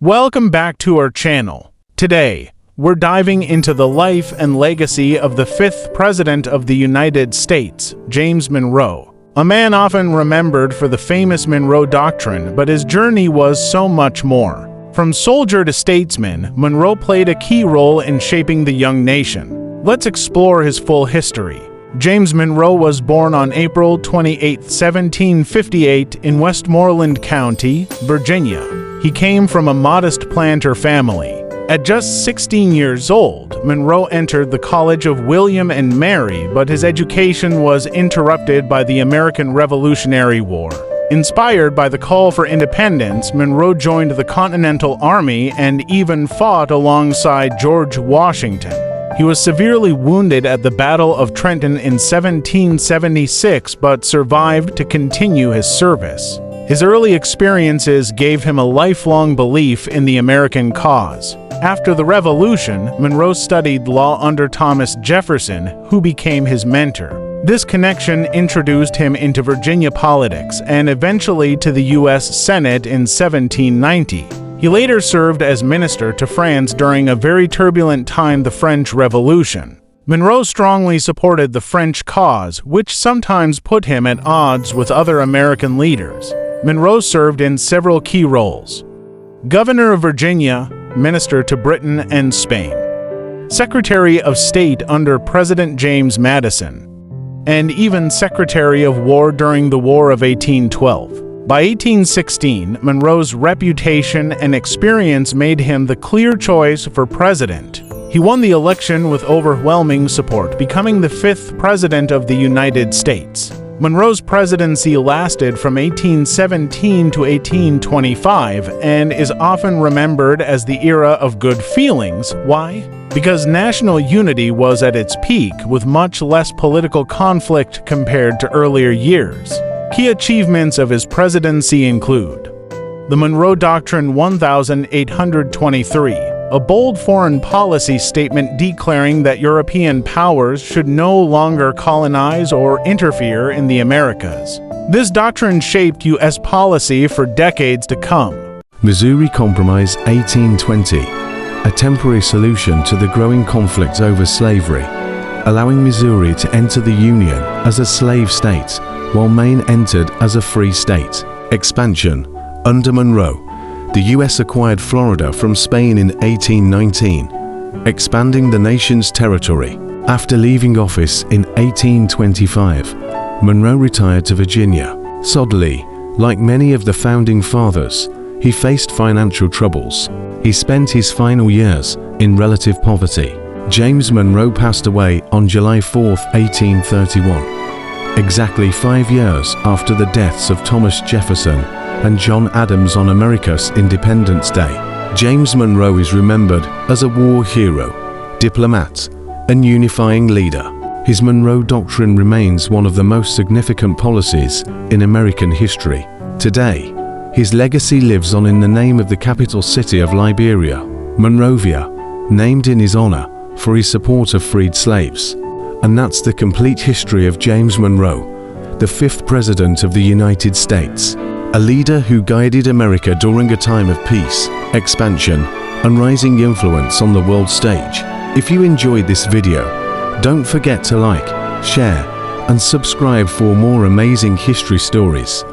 Welcome back to our channel. Today, we're diving into the life and legacy of the 5th President of the United States, James Monroe. A man often remembered for the famous Monroe Doctrine, but his journey was so much more. From soldier to statesman, Monroe played a key role in shaping the young nation. Let's explore his full history. James Monroe was born on April 28, 1758 in Westmoreland County, Virginia. He came from a modest planter family. At just 16 years old, Monroe entered the College of William and Mary, but his education was interrupted by the American Revolutionary War. Inspired by the call for independence, Monroe joined the Continental Army and even fought alongside George Washington. He was severely wounded at the Battle of Trenton in 1776, but survived to continue his service. His early experiences gave him a lifelong belief in the American cause. After the Revolution, Monroe studied law under Thomas Jefferson, who became his mentor. This connection introduced him into Virginia politics and eventually to the U.S. Senate in 1790. He later served as minister to France during a very turbulent time, the French Revolution. Monroe strongly supported the French cause, which sometimes put him at odds with other American leaders. Monroe served in several key roles: Governor of Virginia, Minister to Britain and Spain, Secretary of State under President James Madison, and even Secretary of War during the War of 1812. By 1816, Monroe's reputation and experience made him the clear choice for president. He won the election with overwhelming support, becoming the 5th President of the United States. Monroe's presidency lasted from 1817 to 1825 and is often remembered as the era of good feelings. Why? Because national unity was at its peak, with much less political conflict compared to earlier years. Key achievements of his presidency include the Monroe Doctrine 1823, a bold foreign policy statement declaring that European powers should no longer colonize or interfere in the Americas. This doctrine shaped U.S. policy for decades to come. Missouri Compromise 1820, a temporary solution to the growing conflict over slavery, allowing Missouri to enter the Union as a slave state, while Maine entered as a free state. Expansion. Under Monroe, the U.S. acquired Florida from Spain in 1819, expanding the nation's territory. After leaving office in 1825, Monroe retired to Virginia. Sadly, like many of the founding fathers, he faced financial troubles. He spent his final years in relative poverty. James Monroe passed away on July 4, 1831. Exactly 5 years after the deaths of Thomas Jefferson and John Adams on America's Independence Day. James Monroe is remembered as a war hero, diplomat, and unifying leader. His Monroe Doctrine remains one of the most significant policies in American history. Today, his legacy lives on in the name of the capital city of Liberia, Monrovia, named in his honor for his support of freed slaves. And that's the complete history of James Monroe, the 5th President of the United States, a leader who guided America during a time of peace, expansion, and rising influence on the world stage. If you enjoyed this video, don't forget to like, share, and subscribe for more amazing history stories.